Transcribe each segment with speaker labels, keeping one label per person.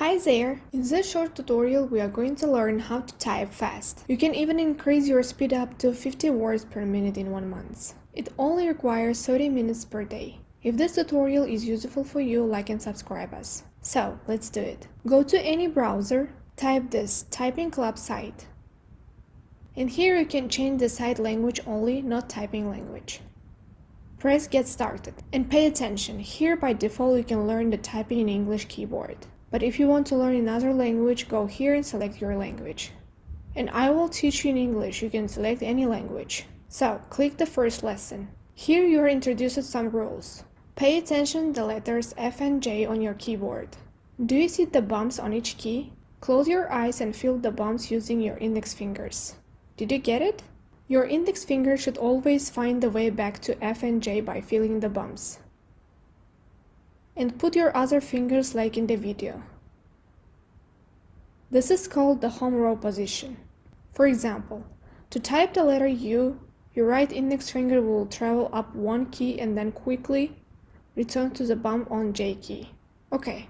Speaker 1: Hi there! In this short tutorial we are going to learn how to type fast. You can even increase your speed up to 50 words per minute in 1 month. It only requires 30 minutes per day. If this tutorial is useful for you, like and subscribe us. So, let's do it. Go to any browser, type this typing club site. And here you can change the site language only, not typing language. Press get started. And pay attention, here by default you can learn the typing in English keyboard. But if you want to learn another language, go here and select your language. And I will teach you in English, you can select any language. So, click the first lesson. Here you are introduced to some rules. Pay attention to the letters F and J on your keyboard. Do you see the bumps on each key? Close your eyes and feel the bumps using your index fingers. Did you get it? Your index finger should always find the way back to F and J by feeling the bumps. And put your other fingers like in the video. This is called the home row position. For example, to type the letter U, your right index finger will travel up one key and then quickly return to the bump on J key. Okay,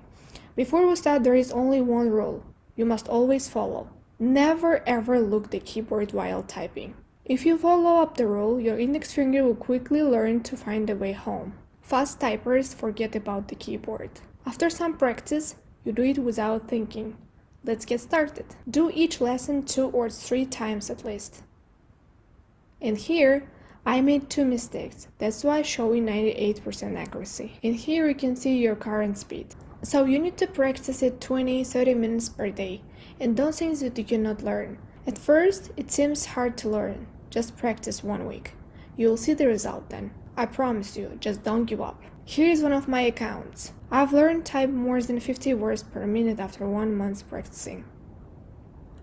Speaker 1: before we start there is only one rule you must always follow. Never ever look the keyboard while typing. If you follow up the rule, your index finger will quickly learn to find the way home. Fast typers forget about the keyboard. After some practice, you do it without thinking. Let's get started. Do each lesson 2 or 3 times at least. And here, I made 2 mistakes. That's why showing 98% accuracy. And here you can see your current speed. So you need to practice it 20-30 minutes per day. And don't think that you cannot learn. At first, it seems hard to learn. Just practice 1 week. You'll see the result then. I promise you, just don't give up. Here is one of my accounts. I've learned type more than 50 words per minute after 1 month practicing.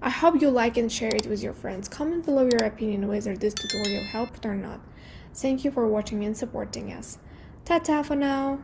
Speaker 1: I hope you like and share it with your friends. Comment below your opinion whether this tutorial helped or not. Thank you for watching and supporting us. Ta-ta for now!